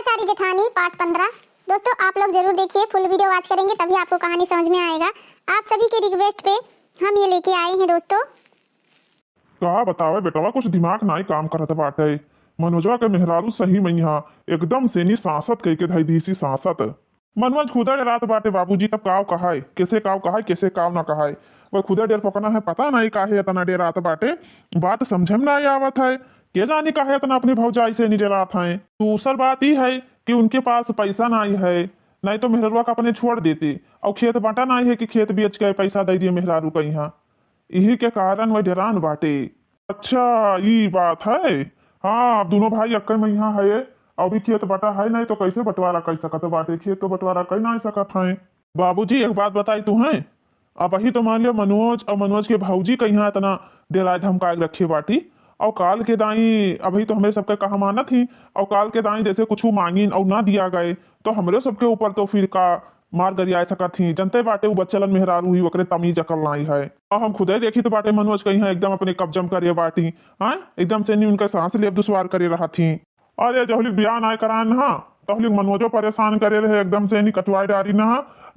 सारी जेठानी पार्ट 15। दोस्तों आप लोग जरूर देखिए, फुल वीडियो वॉच करेंगे तभी आपको कहानी समझ में आएगा। आप सभी की रिक्वेस्ट पे हम ये लेके आए हैं दोस्तों। का बतावे बेटवा, कुछ दिमाग नाई काम करत बाटे। मनोजवा के मेहरारू सही में यहाँ एकदम से नी सांसत कह के धई दी सांसत। मनोज खुदा रात बाटे बाबूजी तब काव कहाय कैसे काव ना कहाय। वह खुदा डेर पकना है, पता नहीं काहे इतना डेर रात बाटे। बात समझे में नहीं आवत है। के जानी काहे इतना अपनी भौजाई से नहीं डरात है। दूसर बात ही है कि उनके पास पैसा नहीं है, नहीं तो मेहरवा का अपने छोड़ देते। और खेत बांटा नहीं है कि खेत बेच के पैसा दे दिए मेहरारू का यहाँ। यही के कारण वह डरान बाटे। अच्छा ये बात है। हाँ, अब दोनों भाई अक्के में यहाँ है। अभी खेत बटा है नहीं तो कैसे बंटवारा कर सकत बाटे। खेत तो बंटवारा कर नहीं सकत है। बाबूजी एक बात बताई तू है। अब वही तो मान लियो मनोज और मनोज के भाऊजी का यहाँ इतना डराए धमकाए रखे बाटी। और काल के दाई अभी तो हमें सबके कहा माना थी। और काल के दाई जैसे कुछ मांगिन और ना दिया गए तो हमरे सबके ऊपर तो फिर का मार गरिया सकत थी। जनते बाटे वो बच्चलन मेहरारू ही वकरे तमीज अकल नहीं है। और हम खुदे देखी तो बाटे मनोज कहीं एकदम अपने कब्जम करे बाटी। हाँ, एकदम से नहीं उनका सांस ले दुश्वार करे रहा थी। अरे जहलिक ब्याह ना करान हा तहलिक मनोजो परेशान करे रहे, एकदम से नहीं कटवाई डारी ना।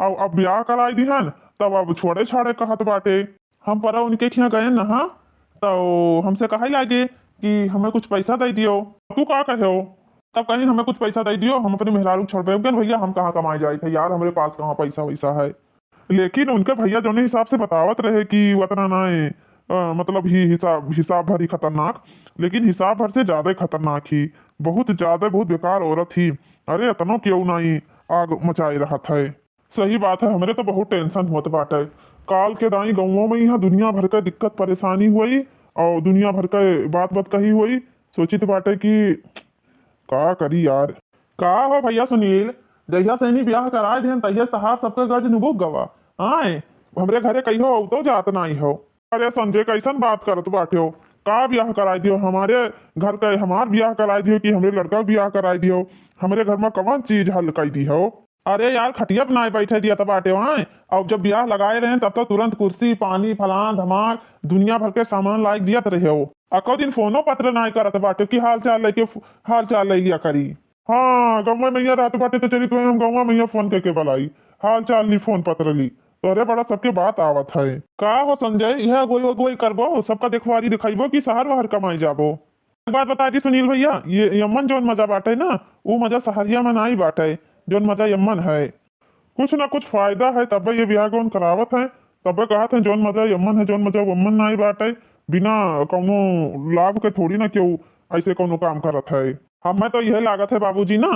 और अब ब्याह कराई दिहन तब अब छोड़े छाड़े कहत बाटे। हम पर उनके खिया गए ना हाँ, तो हमसे कहा लागे कि हमें कुछ पैसा दे दियो। तू का कहे हो तब कहीं हमें कुछ पैसा दे दियो, हम अपने मेहरारू छोड़ पे भैया हम कहाँ कमाए जाए थे यार, हमारे पास कहाँ पैसा वैसा है। लेकिन उनके भैया जो हिसाब से बतावत रहे कि उतना नहीं मतलब ही हिसाब भर ही खतरनाक, लेकिन हिसाब भर से ज्यादा खतरनाक ही। बहुत ज्यादा बहुत बेकार औरत ही। अरे इतनो क्यों नहीं आग मचाए रहा था। सही बात है, हमारे तो बहुत टेंशन होत बाटे। काल के दाई गाँवों में यहाँ दुनिया भर का दिक्कत परेशानी हुई और दुनिया भर का बात कही हुई। सोचित बाटे कि का करी यार। का हो भैया सुनील, जहिया से नहीं ब्याह कराए थे तहिया सहार सबके गज नुबुक गवा। आए हमरे घरे कहियो तो जात नहीं हो। अरे संजय कैसन बात करत बाटे हो। का ब्याह कराए दियो हमारे घर का, हमार ब्याह कराए दियो कि हमरे लड़का ब्याह कराए दियो। हमरे घर में कौन चीज हल कर दी हो। अरे यार खटिया पे ना बैठे दिया तब बाटे वहाँ। और जब ब्याह लगाए रहे तब तो तुरंत कुर्सी पानी फलान धमाल दुनिया भर के सामान लायक दियत रहे हो। अको दिन फोनो पत्र ना करत बाटे कि हाल चाल लेके हाल चाल ले लिया करी। हाँ गौवा मैया रात बाटे तो चली तुम्हें हम गौवा मैया फोन करके बुलाई, हाल चाल ली फोन पत्र ली। तो अरे बड़ा सबके बात आवत है। का हो संजय, यह गोई गोई करबो सबका देखवारी दिखाइबो कि शहर वहर कमाई जाबो। एक बात बता दी सुनील भैया, ये यमन जोन मजा बाटे ना वो मजा सहरिया में नहीं बाटे। जोन मजा यमन है कुछ ना कुछ फायदा है तब ये ब्याह कौन करावत है। तब कहा था जोन मजा यमन है जोन मजा वमन नहीं बाटे। बिना कौनो लाभ के थोड़ी ना क्यों ऐसे कौनो काम करत है। हमें तो यह लागत है बाबूजी ना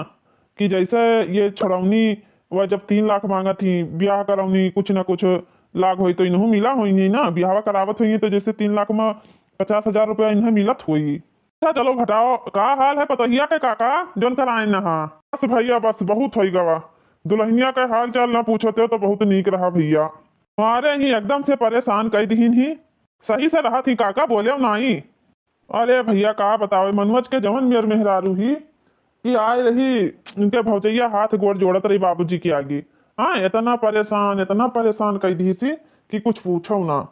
कि जैसे ये छड़ौनी वह जब 3 लाख मांगा थी ब्याह करौनी कुछ ना कुछ लाभ हुई तो इन्हों मिला हुई नहीं ना। ब्याह करावत हुई तो जैसे 3 लाख में 50,000 रुपया इन्हें मिलत हुई। अच्छा चलो घटाओ, का हाल है पतोहिया के काका जोन कराए ना। हाँ बस भैया बस बहुत हो गवा। दुल्हनिया का हाल चाल ना पूछते हो तो बहुत नीक रहा भैया। हमारे ही एकदम से परेशान कर दीन ही। सही से रहा थी काका बोले नहीं। अरे भैया का बताओ मनोज के जवन मेर मेहरारू ही कि आए रही उनके भौजैया हाथ गोड़ जोड़त रही बाबूजी के आगे। हाँ इतना परेशान कर दी सी कि कुछ पूछो ना।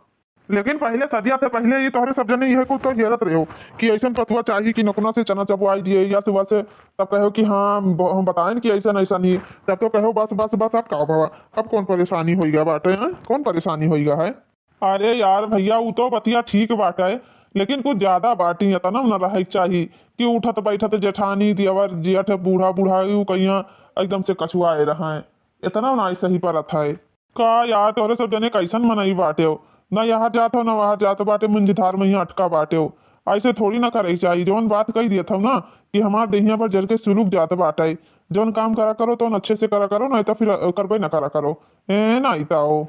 लेकिन पहले सदिया से पहले ये तोहरे सब जने यह कुछ तो हेरत रहे हो कि ऐसा पथुआ चाहिए कि नकुना से चना चबवाई दिए या सुबह से तब कहो कि हाँ हम बताएं कि ऐसा ऐसा नहीं। तब तो कहो बस बस बस अब का बाबा अब कौन परेशानी होगा बाटे है, कौन परेशानी होगा है। अरे यार भैया वो तो बतिया ठीक बाटे लेकिन कुछ ज्यादा बाटी है ना न रहे चाहिए कि उठत बैठत जेठानी देवर जेठ बूढ़ा बूढ़ा कहीं एकदम से कछुआए रहा है। इतना ना सही परत है। का यार तोरे सब जने कैसन मनाई बाटे हो ना यहाँ जात हो ना वहां जात बाटे मुंझधार में ही अटका बाटे हो। ऐसे थोड़ी ना करे चाहिए। जौन बात कही दिया था ना कि हमार देहिया पर जल के सुलूक जात बाटे। जौन काम करा करो तो अच्छे से करा करो नहीं तो फिर करबे ना करा करो ए ना हो।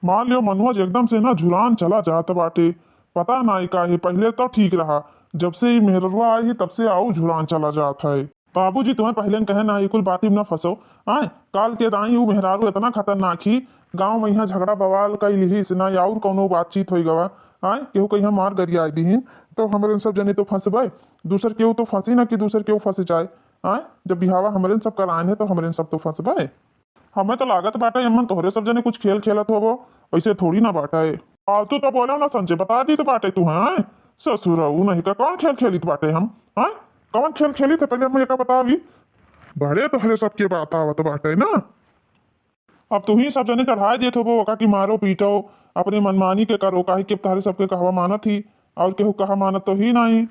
मान लियो मनोज एकदम से ना झुलान चला जात बाटे। पता नहीं का है, पहले तो ठीक रहा जब से ही मेहरवा आई तब से आओ झुलान चला जाता है। बाबूजी तुम्हें पहले कहे ना कुल बात ही ना फंसो। आए काल के दाई वो मेहरारू इतना खतरनाक ही गांव में यहाँ झगड़ा बवाल कई लिहिस ना और कोनो बातचीत हो गवा। आए केहू कहीं मार गरिया दीन तो हमारे सब जने तो फंसबे। दूसर केहू तो फंसी ना कि दूसर केहू फंस जाए। आए जब बिहावा हमारे सब कराए हैं तो हमारे सब तो फंसबे। हमें तो लागत बाटा अमन तोहरे सब जने कुछ खेल खेलत हो वैसे थोड़ी ना बाटा है। फालतू तो बोलो ना संजय, बता दी तो बाटे तू है ससुर नहीं का कौन खेल खेली बाटे हम। हाँ कौन खेल खेली थे पहले मुझे का बता भी। बड़े तोहरे सबके बात आवत बाटे ना। अब तू ही सब जने चढ़ाए देत हो वो कि मारो पीटो अपने मनमानी के करो काहे कि तारे सबके कहवा मानत ही और केहू कहा मानत तो ही नहीं।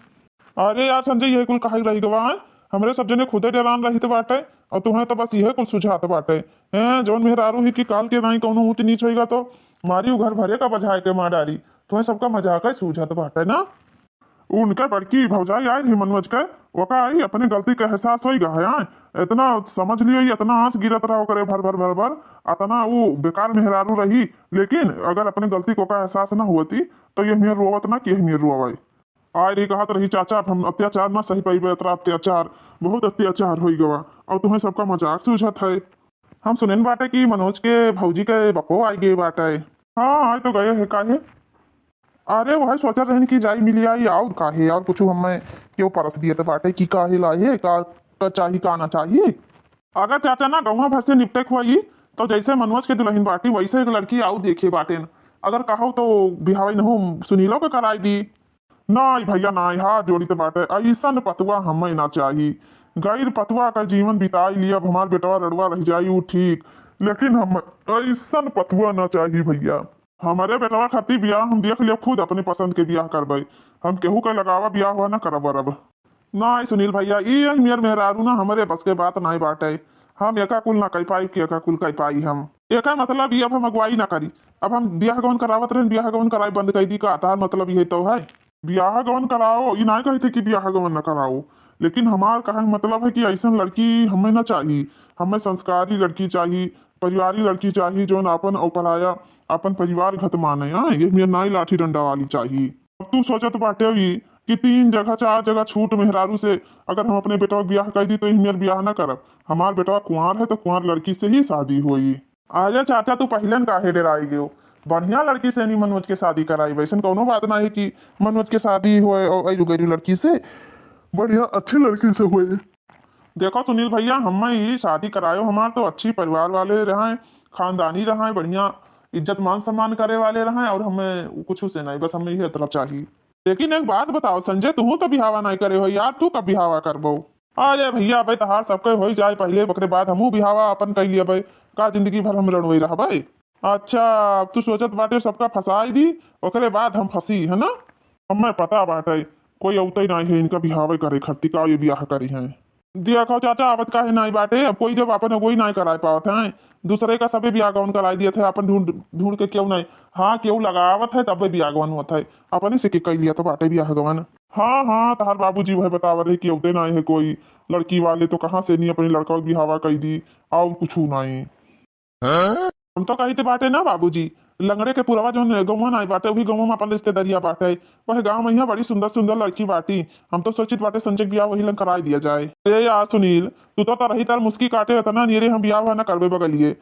अरे यार संजय यही कुल कहा रही गवा है हमरे सब जने खुदे डरान रही बाटे और तुम्हें तो बस यह कुल सुझात बाटे हैं जौन मेहरारू ही कि काल के नहीं कौनो ऊंच नीच होगा तो मारी घर भरे का बजाए के मार डारी तुम्हें सबका मजाक है सूझत बाटे ना। उनका बड़की भौजाई आई ही मनोज के ओका आई अपने गलती का एहसास हो गया है इतना समझ लियो इतना आंस गिरत रहा करे भर भर भर भर अतना वो बेकार मेहरारू रही लेकिन अगर अपने गलती को का एहसास ना होती तो ये मेहर रोवत ना कि मेहर रोवाई आय रे कहत रही चाचा हम अत्याचार ना सही पाई इतना अत्याचार बहुत अत्याचार हो गवा और तुम्हें सबका मजाक सूझत है। हम सुनेन बाटे कि मनोज के भौजी के बको आई गए बाटे। हाँ आए तो गए है काहे अरे वह सोच रहे कि जाई मिली आई और काहे और कुछ हमें क्यों परस दिए तो बाटे कि काहे लाए का चाहिए का ना चाहिए। अगर चाचा ना गौवा भर से निपटे खुआई तो जैसे मनोज के दुल्हन बाटी वैसे एक लड़की आउ देखे बाटे अगर कहो तो बिहावी नहू सुनीलो के कराई दी नाई भैया नाई हाथ जोड़ी तो बाटे ऐसा पतुआ हमें ना चाहिए गैर पतुआ का जीवन बिताई लिया अब हमार बेटवा रड़वा रह जाई वो ठीक लेकिन हम ऐसा पतुआ ना चाहिए भैया हमारे बेटवा खाती ब्याह हम देख लिया खुद अपने पसंद के ब्याह करबे हम केहू का लगावा ब्याह हुआ ना करब अब नाई सुनील भैया ये मेर मेहरारू ना हमारे बस के बात नाई बाटे हम एका कुल ना कह पाई कि एका कुल कह पाई हम एका मतलब ये अब हम अगुवाई ना करी अब हम ब्याह गवन करावत रहे ब्याह गवन कराई बंद कर दी का आधार मतलब ये तो है ब्याह गवन कराओ ये ना कहते कि ब्याह गवन न कराओ लेकिन हमार कहने मतलब है कि ऐसा लड़की हमें ना चाहिए हमें संस्कारी लड़की चाहिए परिवारी लड़की चाहिए जो अपन और पराया अपन परिवार घत माने हाँ ये मेरे नाई लाठी डंडा वाली चाहिए। अब तू सोचत बाटे हुई कि 3 जगह 4 जगह छूट मेहरारू से अगर हम अपने बेटवा ब्याह कर दी तो मेरे ब्याह ना करब हमार बेटवा कुंवार है तो कुंवार लड़की से ही शादी हुई। आजा चाचा तू पहले काहे डराई गयो बढ़िया लड़की से नहीं मनोज के शादी कराई वैसे कोनो बात ना है कि मनोज के शादी हुए और गैरी लड़की से बढ़िया अच्छी लड़की से हुए। देखो सुनील भैया हमें ही शादी करायो हमार तो अच्छी परिवार वाले रहे खानदानी रहे बढ़िया इज्जत मान सम्मान करे वाले रहे और हमें कुछ से नहीं बस हमें ये इतना चाहिए। लेकिन एक बात बताओ संजय तू तो बिहावा नहीं करे हो यार तू कब बिहावा करबो। अरे भैया भाई तहार सबके हो जाए पहले बकरे बाद हमू बिहावा अपन कह लिया भाई का जिंदगी भर हम लड़वई रहा भाई। अच्छा तू सोचत बाटे सबका फंसाई दी ओकरे बाद हम फंसी है ना हमें पता बाटे कोई औते नहीं है इनका बिहावे करे खत्ती का ये ब्याह करी है देखो चाचा आवत का है नहीं बाटे अब कोई जब अपन वही नहीं कराए पावत है दूसरे का सभी ब्याह गवन कराई दिए थे अपन ढूंढ ढूंढ के क्यों नहीं हाँ क्यों लगावत है तब ब्याह गवन होता है अपने से कह लिया तो बाटे ब्याह गवन। हाँ हाँ तहार बाबूजी वह बतावा रहे कि औते नहीं है कोई लड़की वाले तो कहाँ से नहीं अपने लड़का बिहावा कही दी और कुछ नहीं। हम तो कहते बाटे ना बाबूजी लंगड़े के पुरवा जो गौवा नहीं बाटे वही गौवा में अपन रिश्तेदारिया बाटे वह गाँव में बड़ी सुंदर सुंदर लड़की बाटी हम तो सोचित बाटे संजय ब्याह वही लंग कराई दिया जाए। अरे यार सुनील तू तो रही तार मुस्की काटे इतना नीरे हम ब्याह हुआ ना करबे बगलिए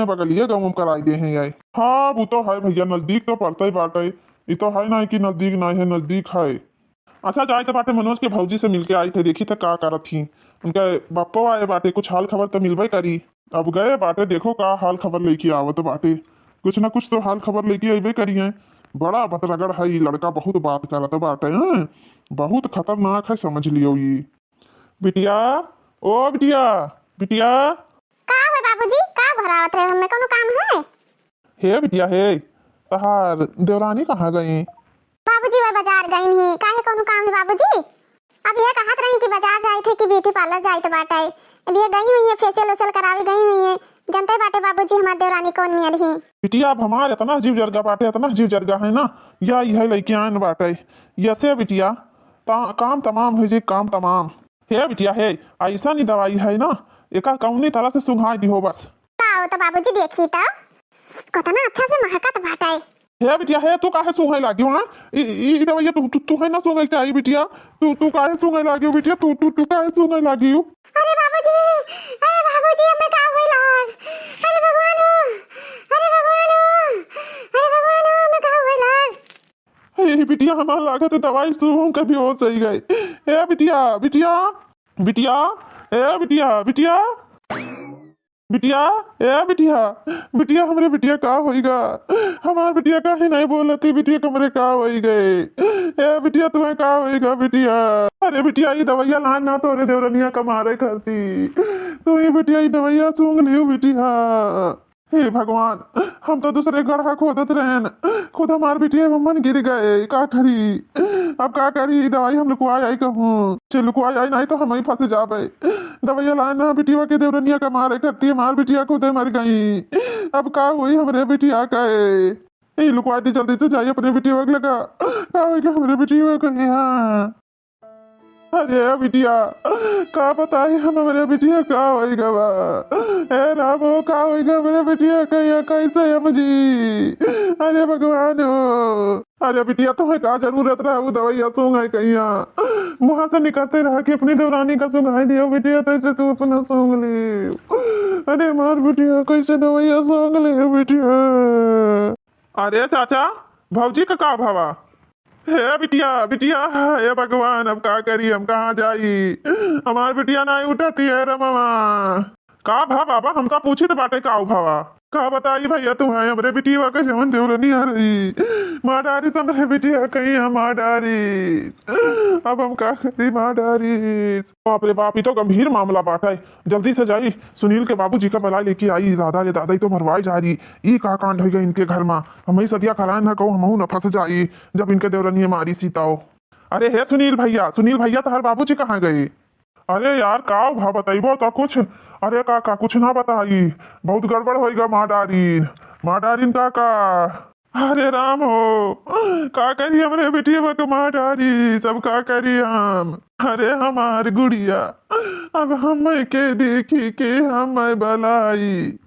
बगलिए गाँव में कराई दे हैं यार। हाँ वो तो है भैया नजदीक तो पड़ता ही बाटे ये तो है ना कि नजदीक नहीं है नजदीक है। अच्छा जाए तो बाटे मनोज के भौजी से मिलके आई थे देखी थे का करत थी उनके बापो आए बाटे कुछ हाल खबर तो मिलबे करी अब गए बाटे देखो का हाल खबर लेके आवत बाटे कुछ ना कुछ तो हाल खबर लेके अबे करी है बड़ा बतरगड़ है लड़का बहुत बात करत बाटे हैं बहुत खतरनाक है समझ लियो ये। बिटिया ओ बिटिया बिटिया का है बाबूजी का भरावत रहे हमें कोनो काम है हे बिटिया हे तहार देवरानी कहाँ गई। बाबूजी वह बाजार गई ही काहे कोनो काम है बाबूजी अब ये कहत रही कि बाजार जाए थे कि ब्यूटी पार्लर जाए तो बाटे अब ये गई हुई है फेशियल वेशियल करावे गई हुई है जनते बाटे बाबूजी हमार देवरानी कौन मियां रही। बिटिया अब हमारे इतना जीव जरगा बाटे इतना जीव जरगा है ना या यह लड़के आन बाटे यसे बिटिया काम तमाम है जी काम तमाम हे बिटिया हे ऐसा नहीं दवाई है ना एका कौनी तरह से सुंघाई दी हो बस ताओ तो बाबूजी देखी तो कितना अच्छा से महकत बाटे। हे बिटिया हे तू काहे सुंघाई लागी हां ई दवाई तू है ना सुंघाई चाहिए बिटिया तू काहे सुंघाई लागी बिटिया तू काहे सुंघाई लागी। अरे बाबूजी हमें का होइला अरे भगवान हमें का होइला। हे बिटिया हमार लागत दवाई सूंघ के भी हो सही गई। हे बिटिया बिटिया बिटिया हे बिटिया बिटिया बिटिया ए बिटिया बिटिया हमरे बिटिया का होइगा हमार बिटिया का ही नहीं बोलती बिटिया कमरे का होई गए ए बिटिया तुम्हें का होइगा बिटिया। अरे बिटिया ये दवाइया ना तो रे देवरनिया कमारे करती तू ही बिटिया दवाइया सूंघ लियो बिटिया। हे भगवान, हम तो दूसरे गड्ढा खोदत रहन, खुद हमार बिटिया मन गिर गए, का करी अब का करी? दवाई हम लुकवाई आई कहूँ, चे लुकवाई आई नहीं तो हम ही फंस जाबे। दवाइया लाना बिटिया के देवरनिया का मारे करती, हमार बिटिया खुद मर गई। अब का हुई हमरे बिटिया का? ए लुकवा दी, जल्दी से जाइए अपने बिटिया को लगा, का होगा हमरे बिटिया को? हाँ अरे बिटिया का बताई हम हमारे बिटिया का होएगा बा? ए रामो का होएगा मेरे बिटिया का? या कैसे हम जी? अरे भगवान हो, अरे बिटिया तुम्हें का जरूरत रहा वो दवाइया सूंघाई कहिया, मुँह से निकलते रहा कि अपनी देवरानी का सूंघाई दियो बिटिया, तैसे तू अपना सूंघ ले। अरे मार बिटिया कैसे दवाइया सूंघ ले बिटिया? अरे चाचा भौजी का भावा? हे बिटिया बिटिया, हे भगवान अब का करी, हम कहाँ जाई? हमार बिटिया नहीं उठती है रे मामा। का भा बाबा, हम तो पूछी तो बाटे का भावा? का बताई भैया तुम्हें हमरे बिटिया का जवन देवरनी आ रही, माँ डारी समरे बिटिया कहीं हमार डारी, अब हम का करी माँ डारी? बाप रे बाप, ये तो गंभीर मामला बाटा है। जल्दी से जाई सुनील के बाबूजी का बला लेके आई, दादा रे दादा तो मरवाई जा रही। ई का कांड हो गया इनके घर में, हम ही सदिया खरान न कहूँ, हमहू न फंस जाई जब इनके देवरनी मारी सीताओ। अरे हे सुनील भैया तो हर बाबूजी कहाँ गए? अरे यार का भा बताइबो तो कुछ? अरे काका कुछ ना बताई, बहुत गड़बड़ होएगा माँ डारीन काका। अरे राम हो, का करी हमरे बेटिया को माँ डारी, सब का करी हम? अरे हमार गुड़िया अब हम के देखी के हम बलाई,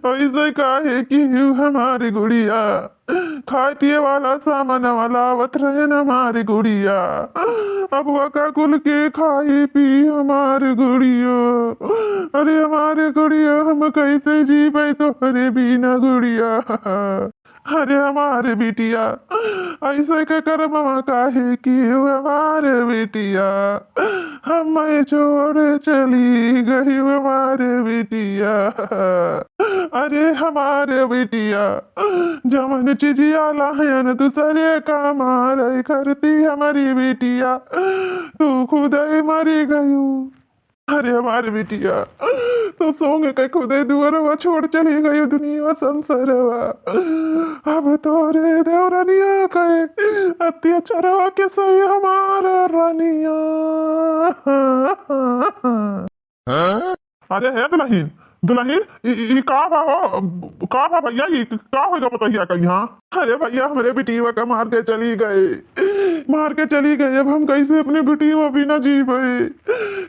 ऐसे काहे कि हमारी गुड़िया खाए पिए वाला सामान वाला आवत रहे न हमारी गुड़िया, अब वका कुल के खाई पी हमारे गुड़िया। अरे हमारे गुड़िया हम कैसे जी पाए तोहरे बिना गुड़िया? अरे हमारे बिटिया ऐसे का कर मामा काहे कि हमारे बिटिया हमें छोड़ चली गई हमारे बिटिया। अरे हमारे बिटिया जमन चिजिया लायन दूसरे का मारे करती हमारी बिटिया, तू खुद ही मरी गयू। अरे हमारे बिटिया तो सोंग के खुदे दुआरवा छोड़ चली गई दुनिया संसारवा, अब तोरे देवरनिया कहे अत्याचारवा के सही हमारे रनिया। अरे है दुल्हन ये का भैया, ये का होगा बताइए का यहाँ? अरे भैया हमारे बिटिया का मार के चली गए, अब हम कैसे अपने बिटिया बिना जी पाए,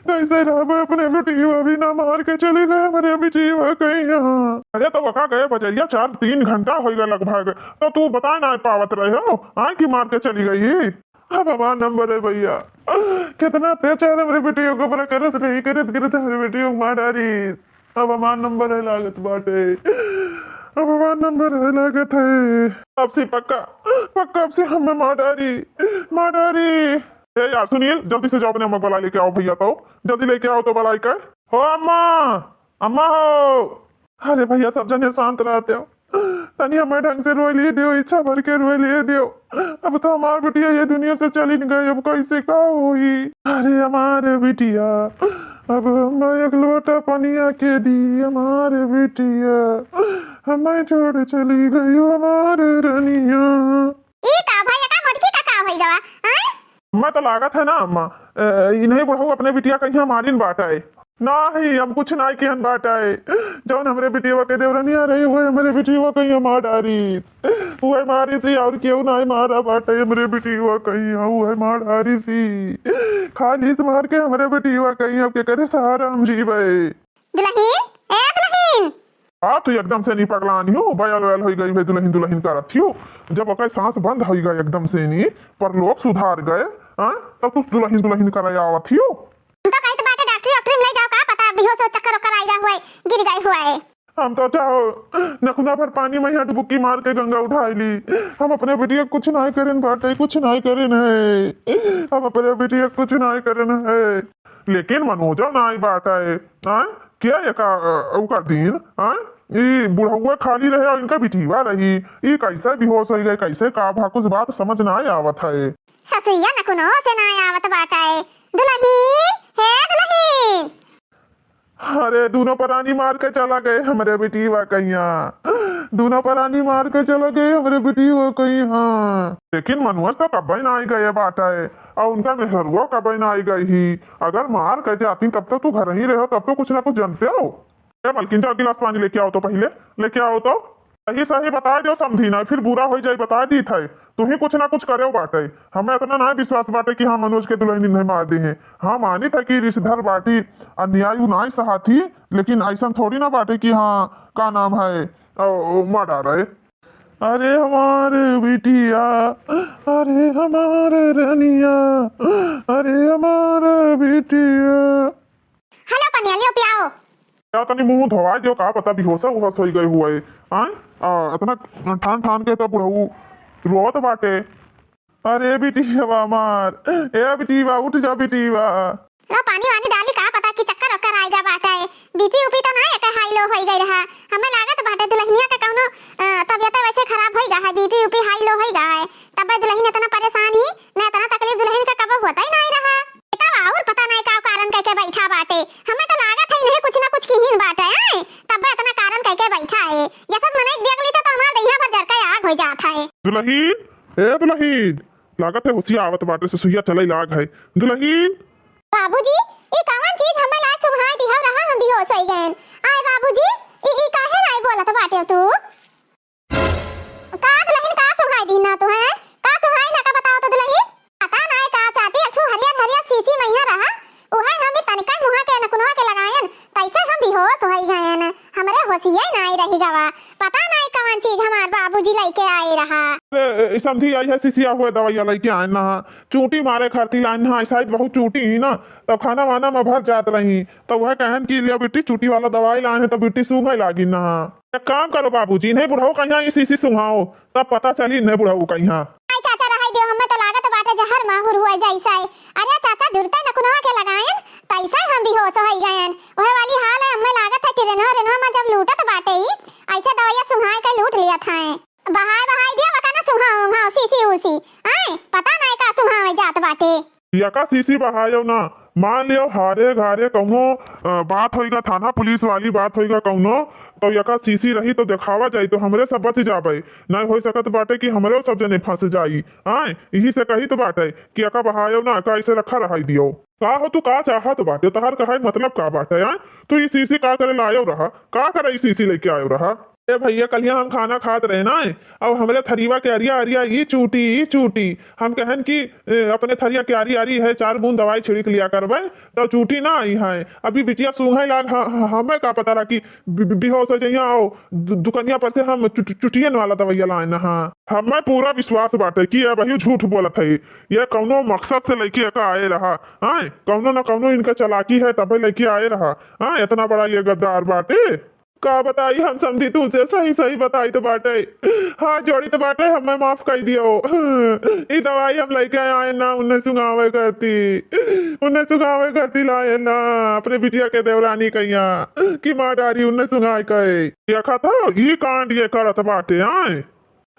कैसे रह अपने बिटिया बिना? मार के चली गए हमारे बिटिया कहीं यहाँ। अरे तो वका गए बजरिया 4-3 घंटा होगा लगभग, तो तू बता ना पावत रहे हो आए की मार के चली गई? अब हमारा नंबर है भैया, कितना अत्याचार हमारे बेटियों को बड़ा करत हमारे बेटियों को मार डारी। अब हमारा नंबर है लागत बाटे, अब हमारा नंबर है लागत है, अब से पक्का अब से हमें मार डारी। ए यार सुनील जल्दी से जाओ अपने अम्मा बला लेके आओ भैया, तो जल्दी लेके आओ तो बलाई कर हो। अम्मा हो। अरे भैया सब जने शांत रहते हो, तनी हमें ढंग से रोए लिए दियो, इच्छा भर के रोए लिए दियो। अब तो हमार बिटिया ये दुनिया से चली गई, अब कैसे का हुई? अरे हमारे बिटिया अब हमें एक लोटा पनिया के दी, हमारे बिटिया हमें छोड़ चली गई हमारे रनिया। मैं तो लागत है ना अम्मा, इन्हें बढ़ाऊ अपने बिटिया कहीं हमारी बाटा है नहीं, हम कुछ ना किहन बाटा है, जौन हमरे बिटिया के देवरनिया रही हुए हमारे बिटिया कहीं हमार डारी, वो मारी थी और क्यों ना मारा बाटे हमरे बिटिया कहीं, वो मार डारी सी खाली से मार के हमारे बिटिया कहीं, अब के करे सहारा हम जीवे। हाँ तू एकदम से नहीं पगलानी हो, बयल वयल हो गई दुल्हन का रथी हो, जब ओकर सांस बंद हो गई एकदम से नहीं, पर लोग सुधार गए तब तू दुल्हन कर आवत हो। हम तो चाहो नखुना पर पानी में हाथ बुक्की मार के गंगा उठाई ली, हम अपने बेटिया कुछ नहीं करें बाटे, कुछ नहीं करें है, हम अपने बेटिया कुछ नहीं करें है, लेकिन मनोजा नहीं बाटा है क्या ये दिन ये बुढ़ावा खाली रहे और इनका बिटिया रही, ये कैसे बेहोश हो गए, कैसे का भा कुछ बात समझ ना आवत है। ससुइया नकुनो से ना आवत बाटा है। दुल्हन हे दुल्हन अरे दोनों प्राणी मार के चला गए हमारे बेटीवा कहिया, दोनों प्राणी मार के चला गए हमारे बेटीवा कहिया। लेकिन मनोज तो कभी ना आई गए बाटा है, और उनका मेहरुआ कभी ना आई गई ही। अगर मार के जाती तब तक तू घर ही रहो, तब तो कुछ ना कुछ जानते हो। मलकिन तो गिलास पानी लेके आओ तो, पहले लेके आओ तो सही सही बता दो, समझी ना फिर बुरा हो जाए। बता दी थे तू ही कुछ ना कुछ करे बाटे। हमें इतना ना विश्वास बाटे कि हाँ मनोज के दुल्हन नहीं मार दी है। हाँ मानी था कि रिश्तेदार बाटी अन्याय नहीं सहा थी, लेकिन ऐसा थोड़ी ना बाटे कि हाँ का नाम है मार डाल रहे। अरे हमारे बिटिया, अरे हमारे रनिया, अरे हमारे बिटिया। हेलो पनिया लियो पियाओ। क्या तनी मुंह धोवा जो का पता बेहोश होश हो गए हुए इतना ठान ठान के तो बुढ़ऊ रोत बाटे। अरे बिटिया मार, ए बिटिया उठ जा बिटिया। लो पानी वानी डाली, का पता कि चक्कर वक्कर आएगा बाटे। बीपी उपी तो ना एक हाई लो हो गई रहा। हमें लागत बाटे दुल्हनिया के कौनो तबियत वैसे खराब होई गा है, बीपी उपी हाई लो होई गा है। तब दुल्हन इतना परेशान ही ना, इतना तकलीफ दुल्हन का कब होता ही नहीं रहा। इतना और पता नहीं का कारण कह के बैठा बाटे। हमें तो लागत है नहीं कुछ ना कुछ कीहिन बाटे है, तब इतना कारण कह के बैठा है। ये सब मने देख ली तो हमार दहिया पर जरका आग हो जाता है। दुल्हीन, ए दुल्हीन, लागत है होशिया आवत बाटे से सुइया चले लाग है। दुल्हीन बाबूजी ये कौन चीज हमें लाज सुहाई दिहा रहा, हम भी होश हो गए। आय बाबूजी ई काहे नहीं बोलत बाटे तू? का दुल्हन का सुहाई दी ना तू है? का सुहाई ना का बताओ तो दुल्हन? पता नहीं का चाची अठू हरियर हरियर सीसी मैया रहा, ओहे हम भी तनिका मुहा के नकुनवा के लगायन, तैसे हम भी होश हो गए। हमरे होशिये नहीं रही गवा। पता नहीं कौन चीज हमार बाबूजी लेके आए रहा। समझी आई है सिसिया हुए दवाइया लेके आए ना, चूटी मारे खाती लाइन ना, शायद बहुत चूटी ही ना, तब खाना वाना में भर जात रही, तो वह कहन की लिया बेटी चूटी वाला दवाई लाए है तो बेटी सूंघे लागी ना। एक काम करो बाबूजी, नहीं बुढ़ाओ कहीं ये सीसी सूंघाओ, तब पता चली नहीं बुढ़ाओ कहीं। चाचा रहाई दियो, हमें तो लागत बाटे जहर माहुर हुआ जैसा है। अरे चाचा जुड़ते नकुनवा के लगायन, तैसे हम भी होश हो गए। वह वाली हाल है, हमें लागत है कि रेनवा में जब लूटत बाटे ही ऐसे दवाइयां सुहाई के लूट लिया था। बहाई दिया वकाना सुहाओ हां सीसी उसी आए, पता नहीं का सुहावे जात बाटे। या का सीसी बहायो ना, मान लियो हारे घारे कौनो बात होएगा, थाना पुलिस वाली बात होएगा कौनो, तो यका सीसी रही तो दिखावा जाई तो हमरे सब बच जाबे। नहीं हो सकत बाटे कि हमरे सब जने फंस जाई। आए यही से कही तो बाटे कि यका बहायो ना, का ऐसे रखा रहाई दियो। का हो तू का चाहत बाटे, तहार कहे मतलब का बाटे? आए तू ये सीसी का करे लायो रहा, का करे ये सीसी लेके आयो रहा? ए भैया कल हम खाना खात रहे ना, अब हमरे थरीवा के अरिया अरिया ये चूटी हम कहन कि अपने थरिया के आरी आरी है, 4 बूंद दवाई छिड़क लिया करबे तो चूटी ना आई है। अभी बिटिया सूंघे लाग, हमें का पता रहा कि बेहोश हो जाइए। आओ दुकनिया पर से हम चुटियन वाला दवाइया लाए ना। हाँ हमें पूरा विश्वास बाटे कि वही झूठ बोलत है, ये कौनो मकसद से लेके आए रहा। हाँ कौनो ना कौनो इनका चलाकी है तबे लेके आए रहा। हाँ इतना बड़ा ये गद्दार बाटे, का बताई हम समझी तुझसे सही सही बताई तो बाटे। हाँ जोड़ी तो बाटे, हमें माफ कर दियो। ये दवाई हम लेके आए ना, उन्हें सुगावे करती लाए ना, अपने बिटिया के देवरानी कहिया कि माँ डारी उन्हें सुगाए कहे देखा था ये कांड ये करत बाटे। आए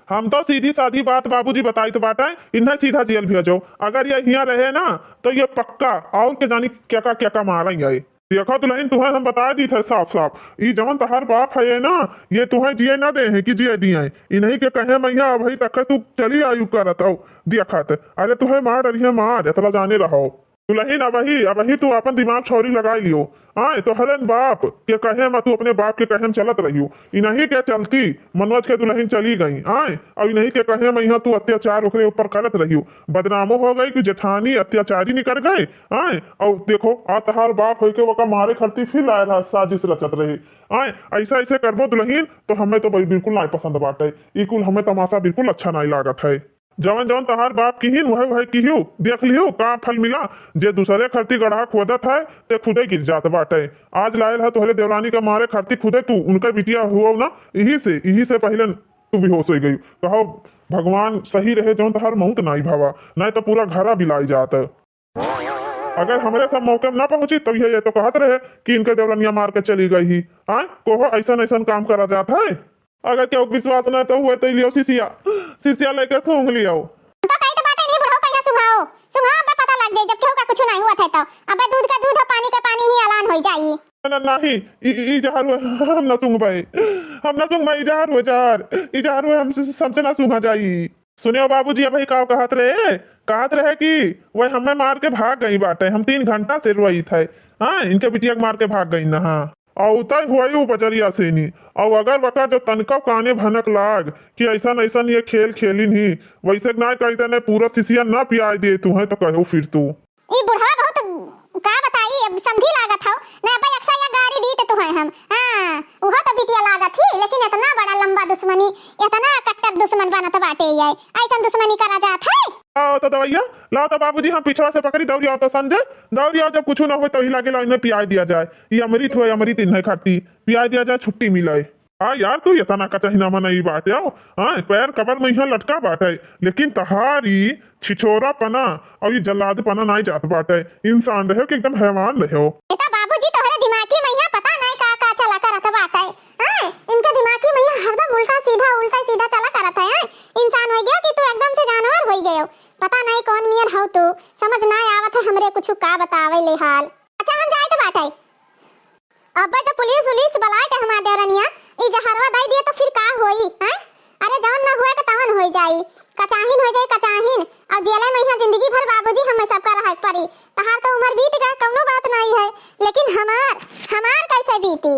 हम तो सीधी साधी बात बाबूजी बताई तो बाटे, इन्हें सीधा जेल भेजो। अगर ये यहाँ रहे ना तो ये पक्का और के जानी क्या का मारेंगे। देखा दुल्हन तुम्हें हम बता दी थे साफ साफ, ये जवन तहार बाप है ना, ये तुम्हें जिए ना दे है कि जिए दिए इन्हीं के कहे मैया अभी तक तू चली आयु करत हो देखत। अरे तुम्हें मार डरिए मार, इतना जाने रहो दुल्हन। अबही तू अपन दिमाग छोरी लगा लियो। आए तो हरन बाप के कहे मैं तू अपने बाप के कहे चलत रहियो, इन्हीं के चलती मनोज के दुल्हन चली गई। आए और इन्हीं के कहे मैं यहाँ तू अत्याचार ओकरे ऊपर करत रहियो, बदनामो हो गई कि जेठानी अत्याचारी निकल गए। आए और देखो आ तहार बाप होके वो मारे खरती फिर लाए रहा, साजिश रचत रही। आए ऐसा ऐसे करबो दुल्हन तो हमें तो बिल्कुल नहीं पसंद बाटे, ई कुल हमें तमाशा बिल्कुल अच्छा नहीं लागत है। जवन तहार बाप की वह किहियो देख लियो का फल मिला, जे दूसरे खरती गढ़ा खोदत है ते खुदे गिर जात बाटे। आज लायल है तोहरे देवरानी का मारे खरती खुदे तू उनका बिटिया हुआ ना, यही से पहले तू भी होश हो गई। कहो भगवान सही रहे जौन तहार मौत नहीं भावा, नहीं तो पूरा घरा बिलाई जात। अगर हमारे सब मौके में ना पहुंची तो ये तो कहत रहे कि इनके देवरानिया मार के चली गई ही। आए कोहो ऐसा काम करा जाता है। अगर क्यों विश्वास न तो हुए तो लियो सीसिया लेकर सूंघ लियो। तो कहीं तो बातें नहीं बुढ़ाओ, पहले सुंघाओ अब पता लग जाए जब क्यों का कुछ नहीं हुआ था। तो अब दूध का दूध और पानी का पानी ही ऐलान हो जाई। ना नहीं ई जहर हुए हम ना सुंग भाई, हम ना सुंग भाई, जहर हुए जहर, ई जहर हुए हमसे ना सुंगा जाई। सुनियो बाबूजी अब भाई का कहत रहे कि वह हमें मार के भाग गई बाटे, हम 3 घंटा से रोई थे। हाँ इनके बिटिया के मार के भाग गई ना। हाँ और उतर हुआ वो बजरिया से नहीं। और अगर बका जो तनका काने भनक लाग कि ऐसा ये खेल खेली नहीं, वैसे ना कहते ने पूरा सिसिया ना पिया दे तू है तो कहो फिर तू ई बुढ़वा बहुत का बताई, अब समझी लागत हो ना भाई, अक्सर या गाड़ी दी तो है हम। हां वो तो बिटिया लागत थी, लेकिन इतना बड़ा लंबा दुश्मनी, इतना कट्टर दुश्मन बनत बाटे ये, ऐसा दुश्मनी करा जात है। आओ तो दवाइया लाओ तो बाबूजी, हम पिछवा से पकड़ी दौड़ी आओ तो संजय दौड़ी आओ, जब कुछ ना हो तो ही लागे इन्हें पिया दिया जाए। ये अमृत हो अमृत इन्हें खाती पिया दिया जाए, छुट्टी मिले। हाँ यार तू इतना कचहिना मना ई बात आओ। हाँ पैर कबर में यहाँ लटका बाटे, लेकिन तहारी छिछोरा पना और ये जल्लाद पना नहीं जात बाटे। इंसान रहो कि एकदम हैवान रहो। बेटा बाबूजी तोहरे दिमागी में यहाँ पता नहीं का चला करत बाटे। हां इनके दिमागी में हरदम उल्टा सीधा चला करत है। इंसान हो गया कि तू एकदम से जानवर हो गयो, पता नहीं कौन मियर हो तू, समझ ना आवत है हमरे कुछ का बतावे ले हाल। अच्छा हम जाए तो बाटे, अब तो पुलिस बुलाए के हमार देवरनिया ई जहरवा दई दिए तो फिर का होई हैं? अरे जवन ना हुआ के तवन हो जाई, कचाहिन हो जाई कचाहिन, और जेले में यहाँ जिंदगी भर बाबूजी हमें सबका रह पड़ी। तहार तो उम्र बीत गया, कौनो बात नहीं है, लेकिन हमार कैसे बीती।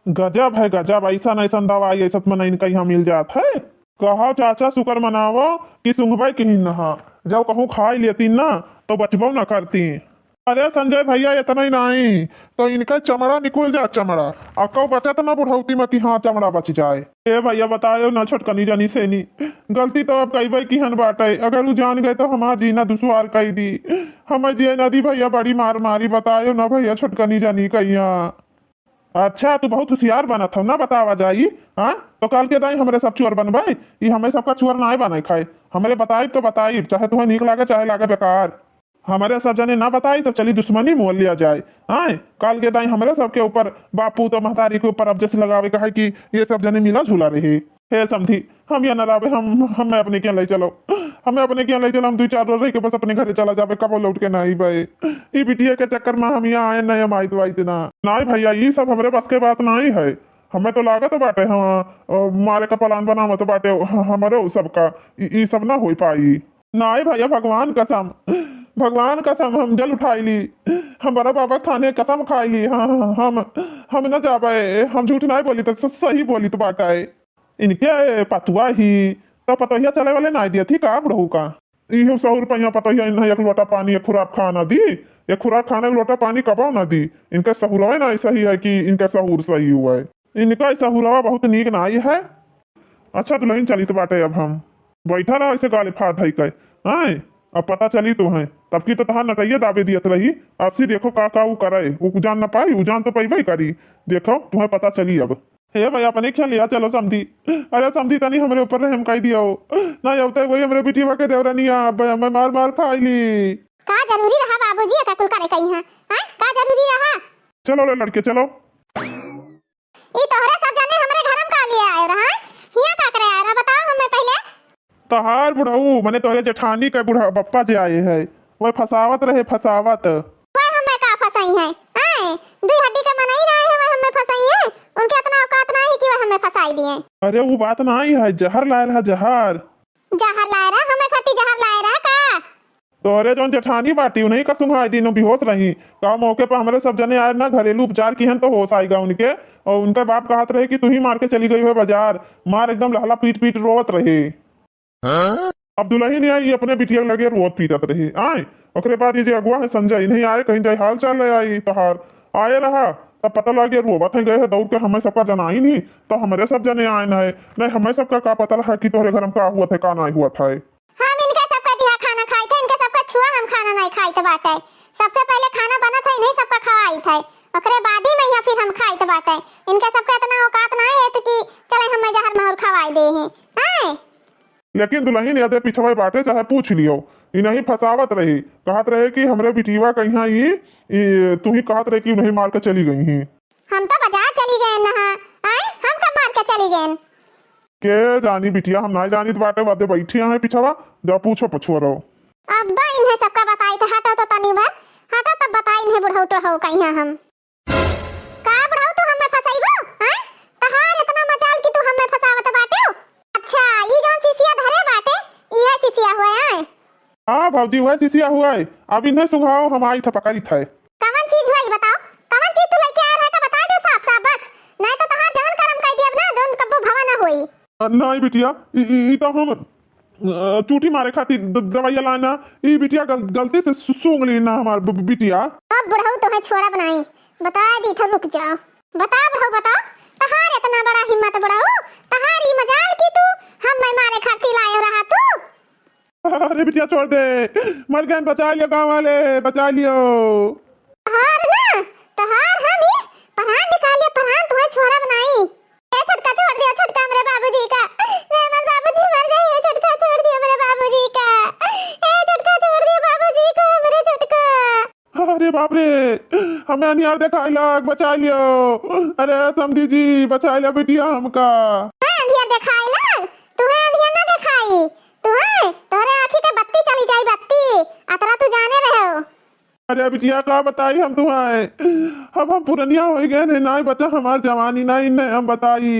गजब है गजब, ऐसा दवाई ऐसा मन इनका यहाँ मिल जात है। कहो चाचा शुक्र मनावो कि सुंघबे की नहा, जब कहूँ खाई लेती ना तो बचबो न करती। अरे संजय भैया इतना ही नहीं तो इनका चमड़ा निकल जाए, चमड़ा अको बचत ना बुढ़ौती में कि हाँ चमड़ा बच जाए। ए भैया बताओ ना छोटकनी जानी से नहीं, गलती तो अब कई भाई की हन बाटे, अगर वो जान गए तो हमारा जीना दुश्वार कही दी, हमें जिये नदी भैया बड़ी मार मारी। बताओ ना भैया छोटकनी जानी कहिया। अच्छा तू बहुत होशियार बना था ना, बतावा जाई। हाँ तो कल के दाई हमारे सब चोर बनवाए, ये हमें सबका चोर ना बनाए खाए, हमारे बताई तो बताई, चाहे तुम्हें निक लागे चाहे लागे बेकार। हमारे सब जने ना बताई तो चली दुश्मनी मोल लिया जाए। हाँ काल के दाई हमारे सबके ऊपर बापू तो महतारी के ऊपर अब जैसे लगावे कहा कि ये सब जने मिला झूला रही। हे समझी हम या न रावे, हमें अपने क्या ले चलो, हमें अपने क्या ले चलो, हम 2-4 रोज रह के बस अपने घरे चला जावे, कब लौट के नहीं भाई। ये बिटिया के चक्कर में हम यहाँ आए नहीं, हम आई तो आई ना नहीं भैया, ये सब हमारे बस के बात नहीं है। हमें तो लागत तो बाटे हम मारे का प्लान बनावा तो बाटे हमारे सबका ये सब ना हो पाई। नहीं भैया भगवान कसम हम जल उठाई ली, हम बड़ा बाबा थाने कसम खाई ली। हाँ हम न जाबे, हम झूठ नहीं बोली तो सही बोली तो बाटा है। इनके पतुआ ही तो पतोहिया चले वाले नहीं दिया थी का बुढ़ऊ का, इहो 100 रुपया पतोहिया इन्हें एक लोटा पानी एक खुराक खाना दी, एक खुराक खाने एक लोटा पानी कबाओ ना दी। इनका सहूरवा ना ऐसा ही है कि इनका सहूर सही हुआ है, इनका सहूरवा बहुत नीक नाई है। अच्छा तो नहीं चली तो बाटे, अब हम बैठा रहा ऐसे गाले फाद है कहे। हाँ अब पता चली तो है तब की तो तहार नटैया दावे दियत रही, आपसी देखो का वो करे, वो जान ना पाई, वो जान तो पैबे करी, देखो तुम्हें पता चली अब। हे भाई अपने क्या लिया चलो समझी, अरे समझी तनी हमारे ऊपर रहम कही दिया ना, होता है वही हमारे बिटिया के देवरानिया मैं मार खाई ली। का जरूरी रहा बाबूजी का कुल करे कहीं। हां का जरूरी रहा, चलो रे लड़के चलो। ई तोहरे सब जाने हमरे घरम का लिए आए रहा, हिया का करे आए रहा बताओ हमें पहले। तहार बुढ़ऊ मने तोहरे जेठानी के बुढ़ा बप्पा जे आए है, वह फसावत रहे फसावत। वह हमें का फसाई है, हां दुई हड्डी का मनाई रहे है, वह हमें फसाई है, उनके इतना औकात नहीं है कि वह हमें फसाई दिए। अरे वो बात नहीं है, जहर लाए रहा जहर लाए रहा, हमें खट्टी जहर लाए रहा का। तोहरे जो जेठानी बाटी उन्हीं का सुंघाई दिनों बेहोश रही, का मौके पर हमारे सब जने आए ना घरेलू उपचार की हैं तो होश आएगा उनके, और उनके बाप कहत रहे कि तू ही मार के चली गई है बाजार, मार एकदम लहला पीट रोवत रहे। अब दुल्ही ने आई अपने बिटिया लगे रोत पीटत रही। आए ओकरे बाद ये जो अगुआ है संजय नहीं आए, कहीं जाए हाल चाल ले आई तहार आए रहा, तब पता लग गया रोवत है गए है दौड़ के, हमें सबका जना ही नहीं तो हमारे सब जने आए नहीं हमें सबका का पता रहा कि तोहरे घर में का हुआ था का नहीं हुआ था। हम इनके सबका दिया खाना खाए थे, इनके सबका छुआ हम खाना नहीं खाए थे बाटे, सबसे पहले खाना बना था इन्हीं सबका खवाई थे, ओकरे बाद ही में या फिर हम खाए थे बाटे। इनके सबका इतना औकात नहीं है कि चले हमें जहर महर खवाई दे हैं। हां लेकिन दुल्ही ने अदे पिछवे बाटे चाहे पूछ लियो, इन्हीं फसावत रही, कहत रहे कि हमरे बिटिया कहीं ये तू ही कहत रहे कि नहीं मार के चली गई ही। हम तो बाजार चली गए ना, आए हम कब मार के चली गए के जानी बिटिया, हम नहीं जानी तो बाटे वादे बैठी हैं पिछवा, जा पूछो पछुआ रहो। अब्बा इन्हें सबका बताई थे, हटो तो तनी बार हटो तब बताई इन्हें बुढ़ौटो हो कहीं हम। भाजी हुआ सिसिया हुआ है अब इन्हें सुघाओ हम आई था पकड़ी था कौन चीज हुई बताओ कौन चीज तू लेके आया है का बता दो साफ साफ बस नहीं तो तहार जवन करम कह दिया ना दोन कब्बो भवा ना होई। नहीं बिटिया ई तो हम चूटी मारे खातिर दवाइया लाना ई बिटिया गलती से सूंघ ली ना हमार बिटिया। अब बुढ़ऊ तुम्हें छोड़ा बनाई बता दी था रुक जाओ बता बुढ़ऊ बता तहार इतना बड़ा हिम्मत बुढ़ऊ तहारी मजाल की तू हम मैं मारे खातिर लाए रहा तू। अरे बिटिया छोड़ दे मर गए बचा लियो गाँव वाले बचा लियो। तहार ना तहार हम ही परान निकाल लिया परान तुम्हें छोड़ा बनाई। ए छटका छोड़ दिया छटका मेरे बाबूजी का मेरे बाबूजी मर गए है छटका छोड़ दिया मेरे बाबूजी का ए छटका छोड़ दिया बाबूजी का मेरे छटका। अरे बाप रे हमें अनियार दिखाई लग बचा लियो। अरे समधी जी बचा लिया बिटिया हमका। अंधिया दिखाई लग तुम्हें अंधिया ना दिखाई तुम्हें तोरे आँखी का बत्ती चली जाई बत्ती अतरा तू जाने रहे हो। अरे बिटिया का बताई हम तुम्हें अब हम पुरनिया हो गए नहीं ना बचा हमार जवानी ना इन्हें हम बताई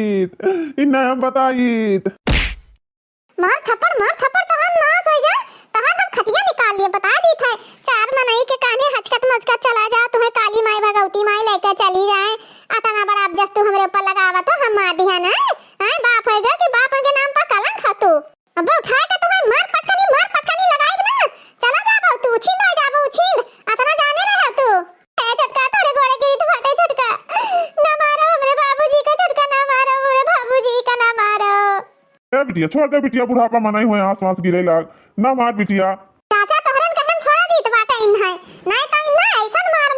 मार थप्पड़ तो हम नाश हो जा तहां हम खटिया निकाल लिए बता दी थे चार मनई के काने हचकत मचकत चला जा तुम्हें काली माई भगवती माई लेकर चली जाए अतना बड़ा अबजस तू हमरे ऊपर लगावा तो हम मार दिया ना हां बाप है कि बाप के नाम पर कलंक खातू अब उठा के तुम्हें मार पटकनी लगाई ना चला जा बहु तू उछीन हो जा बहु उछीन अतना जाने रहे तू ए झटका तोरे गोड़े गिरी तो फटे झटका ना मारो हमरे बाबूजी का झटका ना मारो हमरे बाबूजी का ना मारो। ए बिटिया छोड़ दे बिटिया बुढ़ापा मनाई हुए आस पास गिरे लाग ना मार बिटिया। चाचा तोहरन के हम छोड़ा दी तो बाटा इन है नहीं तो इन ऐसन मार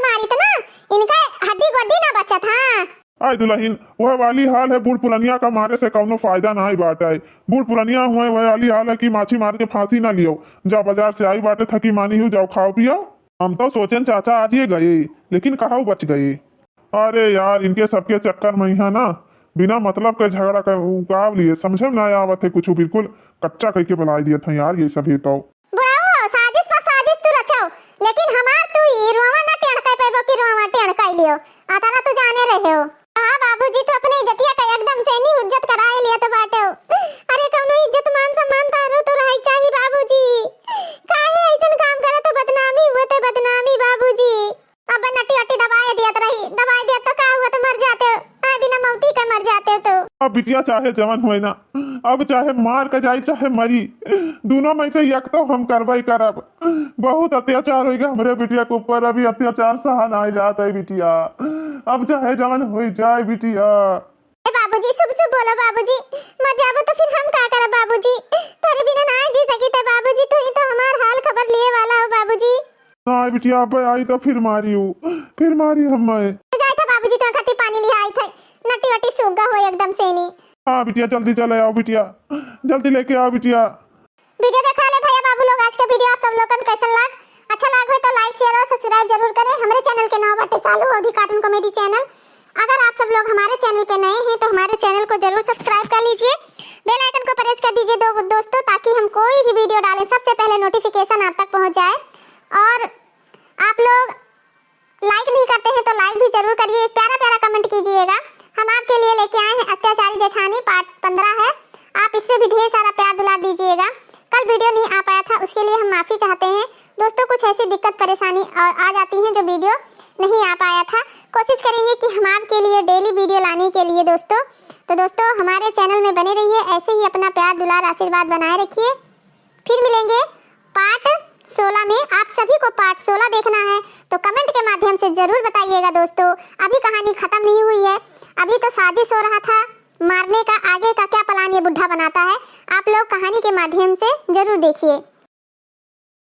मारी तो ना इनका हड्डी गोड्डी ना बचत हां। आय दुल्हन वह वाली हाल है बूढ़ पुरनिया का मारे से कौनो फायदा ना ही बाटा है बूढ़ पुरनिया हुए वह वाली हाल है कि माछी मार के फांसी ना लियो जाओ बाजार से आई बाटे थकी मानी हो जाओ खाओ पियो। हम तो सोचें चाचा आज ये गए लेकिन कहाँ बच गए। अरे यार इनके सबके चक्कर में यहाँ ना बिना मतलब के झगड़ा कर उकाव लिए समझे ना आवत है कुछ बिल्कुल कच्चा कह के बुलाई दिया था यार ये सभी तो बुढ़ाओ साजिश पर साजिश तू रचाओ लेकिन हमार तू ये रोवा ना टेढ़काई पेबो की रोवा टेढ़काई लियो आतारा तू जाने रहे हो। हां बाबूजी तो अपनी इज्जतिया का एकदम से नहीं इज्जत कराए लिया तो बाटे हो अरे कौनो इज्जत मान सम्मान तारो तो रही चाहिए बाबूजी काहे ऐसन काम करे तो बदनामी हुए तो बदनामी बाबूजी अब नटी अटी दबाए दिया तो का हुआ तो मर जाते हो बिना मौती के मर जाते हो तो। अब बिटिया चाहे जवन हुए ना अब चाहे मार के जाए चाहे मरी दोनों में से एक तो हम करवाई करब। बहुत अत्याचार होगा हमारे बिटिया के ऊपर अभी अत्याचार सहा ना जाता है बिटिया अब चाहे जवन हो जाए बिटिया। बाबूजी शुभ शुभ बोलो बाबूजी मर जाबो तो फिर हम का करब बाबूजी तेरे बिना ना जी सकी तो बाबूजी तू ही तो हमार हाल खबर लिए वाला हो बाबूजी। ना बिटिया अब आई तो फिर मारी हम जाए था बाबूजी तो खट्टी पानी ले आई थे नटी वटी सूगा हो एकदम से नहीं। हाँ बिटिया जल्दी चले आओ बिटिया जल्दी लेके आओ बिटिया। वीडियो देखा ले भैया बाबू लोग आज का वीडियो आप सब लोगन कैसा लग अच्छा लग हो तो लाइक शेयर और सब्सक्राइब जरूर करें हमारे चैनल के नाम बाटे सालू ओधी कार्टून कॉमेडी चैनल। अगर आप सब लोग हमारे चैनल पे नए हैं तो हमारे चैनल को जरूर सब्सक्राइब कर लीजिए बेल आइकन को प्रेस कर दीजिए दोस्तों ताकि हम कोई भी वीडियो डालें सबसे पहले नोटिफिकेशन आप तक पहुंच जाए। और आप लोग लाइक नहीं करते हैं तो लाइक भी जरूर करिए एक प्यारा कमेंट कीजिएगा। हम आपके लिए लेके आए हैं अत्याचारी जेठानी पार्ट 15 है आप इस पे भी ढेर सारा प्यार दुलार दीजिएगा। कल वीडियो नहीं आ पाया था उसके लिए हम माफ़ी चाहते हैं दोस्तों कुछ ऐसी दिक्कत परेशानी और आ जाती हैं जो वीडियो नहीं आ पाया था कोशिश करेंगे कि हम आपके लिए डेली वीडियो लाने के लिए दोस्तों। तो दोस्तों हमारे चैनल में बने रहिए ऐसे ही अपना प्यार दुलार आशीर्वाद बनाए रखिए। फिर मिलेंगे पार्ट 16 में आप सभी को पार्ट 16 देखना है तो कमेंट के माध्यम से जरूर बताइएगा दोस्तों। अभी कहानी खत्म नहीं हुई है अभी तो साजिश हो रहा था मारने का आगे का क्या प्लान ये बुढ़ा बनाता है आप लोग कहानी के माध्यम से जरूर देखिए।